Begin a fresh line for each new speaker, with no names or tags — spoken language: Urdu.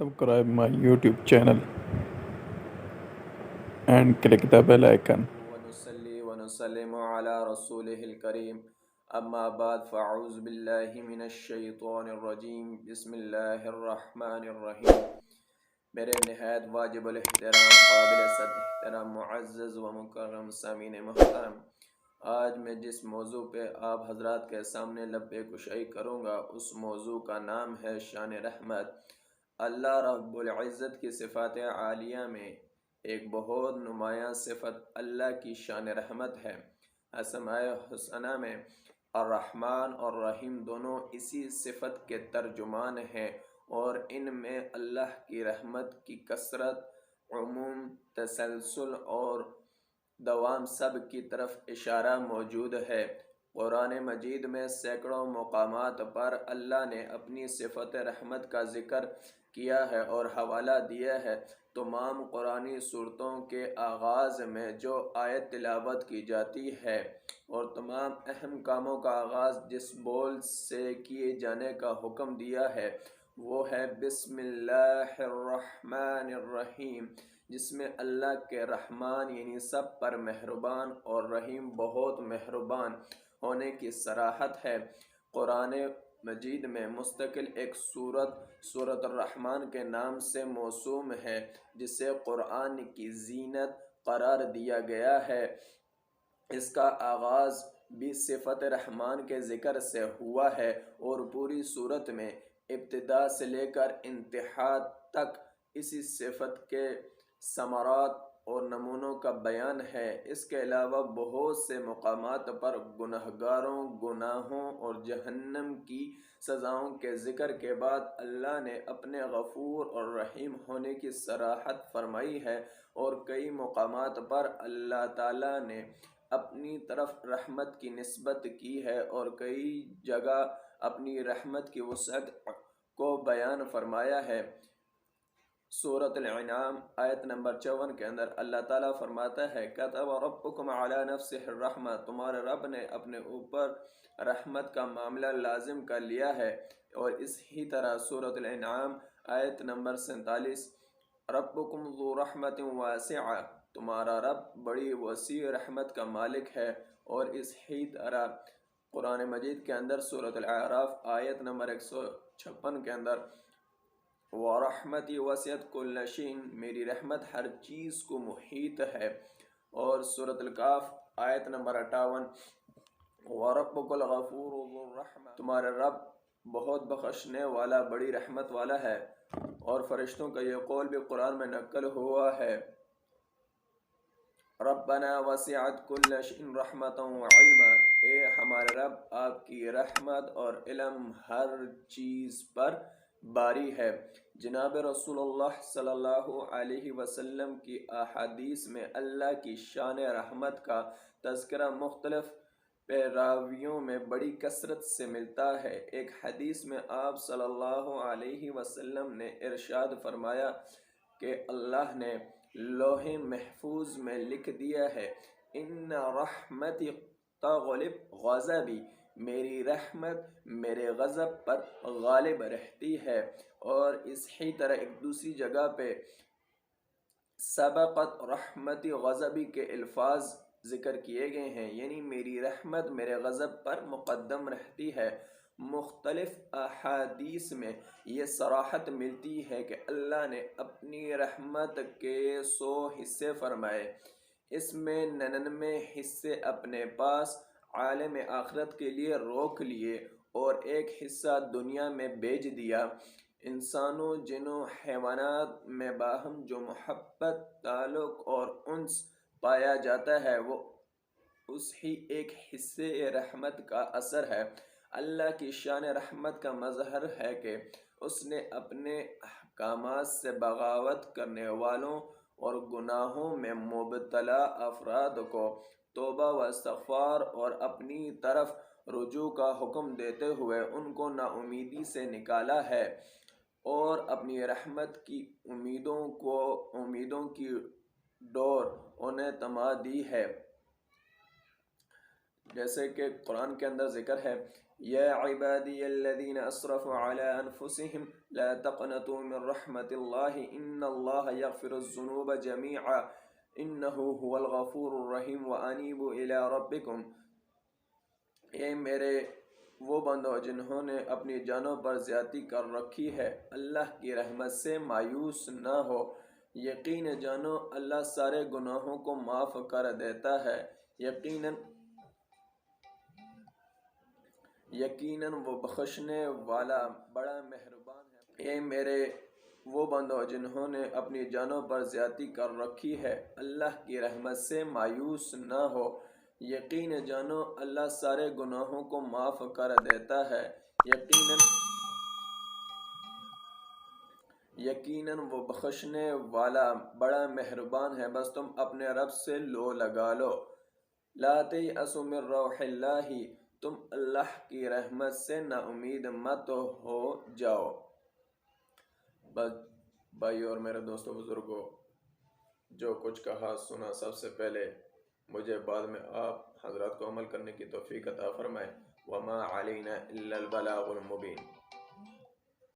Subscribe my YouTube channel and click the bell icon.
ونصلي ونسلم على رسوله الكريم أما بعد فأعوذ بالله من الشيطان الرجيم بسم الله الرحمن الرحيم میرے نہایت واجب الاحترام قابل صد احترام معزز و مکرم سامعین محترم، آج میں جس موضوع پہ آپ حضرات کے سامنے لب کشائی کروں گا اس موضوع کا نام ہے شان رحمت۔ اللہ رب العزت کی صفات عالیہ میں ایک بہت نمایاں صفت اللہ کی شان رحمت ہے۔ اسماء حسنہ میں الرحمن اور رحیم دونوں اسی صفت کے ترجمان ہیں، اور ان میں اللہ کی رحمت کی کثرت، عموم، تسلسل اور دوام سب کی طرف اشارہ موجود ہے۔ قرآن مجید میں سینکڑوں مقامات پر اللہ نے اپنی صفت رحمت کا ذکر کیا ہے اور حوالہ دیا ہے۔ تمام قرآنی صورتوں کے آغاز میں جو آیت تلاوت کی جاتی ہے اور تمام اہم کاموں کا آغاز جس بول سے کیے جانے کا حکم دیا ہے وہ ہے بسم اللہ الرحمن الرحیم، جس میں اللہ کے رحمان یعنی سب پر مہربان اور رحیم بہت مہربان ہونے کی صراحت ہے۔ قرآن مجید میں مستقل ایک سورت الرحمن کے نام سے موسوم ہے، جسے قرآن کی زینت قرار دیا گیا ہے۔ اس کا آغاز بھی صفت رحمان کے ذکر سے ہوا ہے اور پوری صورت میں ابتدا سے لے کر انتہا تک اسی صفت کے ثمرات اور نمونوں کا بیان ہے۔ اس کے علاوہ بہت سے مقامات پر گنہگاروں، گناہوں اور جہنم کی سزاؤں کے ذکر کے بعد اللہ نے اپنے غفور اور رحیم ہونے کی صراحت فرمائی ہے، اور کئی مقامات پر اللہ تعالیٰ نے اپنی طرف رحمت کی نسبت کی ہے اور کئی جگہ اپنی رحمت کی وسعت کو بیان فرمایا ہے۔ سورۃ الانعام آیت نمبر 54 کے اندر اللہ تعالیٰ فرماتا ہے کتب ربکم علی نفسہ الرحمہ، تمہارے رب نے اپنے اوپر رحمت کا معاملہ لازم کر لیا ہے۔ اور اس ہی طرح سورۃ الانعام آیت نمبر 47 ربکم ذو رحمت واسعہ، تمہارا رب بڑی وسیع رحمت کا مالک ہے۔ اور اس ہی طرح قرآن مجید کے اندر سورۃ الاعراف آیت نمبر 156 کے اندر وَرَحْمَتِي وَسِعَتْ كُلَّ شَيْءٍ، میری رحمت ہر چیز کو محیط ہے۔ اور سورۃ الکاف آیت نمبر 58 وَرَبُّكَ الْغَفُورُ ذُو الرَّحْمَةِ، تمہارا رب بہت بخشنے والا، بڑی رحمت والا ہے۔ اور فرشتوں کا یہ قول بھی قرآن میں نقل ہوا ہے ربنا وسعت كل شيء رحمة وعلما، اے ہمارے رب آپ کی رحمت اور علم ہر چیز پر باری ہے۔ جناب رسول اللہ صلی اللہ علیہ وسلم کی احادیث میں اللہ کی شان رحمت کا تذکرہ مختلف پیراویوں میں بڑی کثرت سے ملتا ہے۔ ایک حدیث میں آپ صلی اللہ علیہ وسلم نے ارشاد فرمایا کہ اللہ نے لوح محفوظ میں لکھ دیا ہے ان رحمتی تغلب غضبی، میری رحمت میرے غضب پر غالب رہتی ہے۔ اور اس ہی طرح ایک دوسری جگہ پہ سبقت رحمتی غضبی کے الفاظ ذکر کیے گئے ہیں، یعنی میری رحمت میرے غضب پر مقدم رہتی ہے۔ مختلف احادیث میں یہ صراحت ملتی ہے کہ اللہ نے اپنی رحمت کے 100 حصے فرمائے، اس میں 99 حصے اپنے پاس عالم آخرت کے لیے روک لیے اور ایک حصہ دنیا میں بھیج دیا۔ انسانوں، جنوں، حیوانات میں باہم جو محبت، تعلق اور انس پایا جاتا ہے وہ اس ہی ایک حصے رحمت کا اثر ہے۔ اللہ کی شان رحمت کا مظہر ہے کہ اس نے اپنے احکامات سے بغاوت کرنے والوں اور گناہوں میں مبتلا افراد کو توبہ و استغفار اور اپنی طرف رجوع کا حکم دیتے ہوئے ان کو نا امیدی سے نکالا ہے، اور اپنی رحمت کی امیدوں کی ڈور انہیں تما دی ہے۔ جیسے کہ قرآن کے اندر ذکر ہے یا عبادی الذین اسرفوا علی انفسهم لا تقنطوا من رحمت اللہ ان اللہ یغفر الذنوب جميعا انہ هو الغفور الرحیم وانیبوا الی ربکم۔ اے میرے وہ بندو جنہوں نے اپنی جانوں پر زیادتی کر رکھی ہے، اللہ کی رحمت سے مایوس نہ ہو، یقین جانو اللہ سارے گناہوں کو معاف کر دیتا ہے، یقیناً وہ بخشنے والا بڑا مہربان ہے۔ اے میرے وہ بندو جنہوں نے اپنی جانوں پر زیادتی کر رکھی ہے، اللہ کی رحمت سے مایوس نہ ہو، یقین جانو اللہ سارے گناہوں کو معاف کر دیتا ہے، یقیناً وہ بخشنے والا بڑا مہربان ہے۔ بس تم اپنے رب سے لو لگا لو۔ لا تیأسوا من روح اللہ، تم اللہ کی رحمت سے نا امید مت ہو جاؤ۔ بس بھائی اور میرے دوستوں بزرگوں، جو کچھ کہا سنا سب سے پہلے مجھے بعد میں آپ حضرات کو عمل کرنے کی توفیق عطا فرمائے۔ وما علینا الا البلاغ المبین۔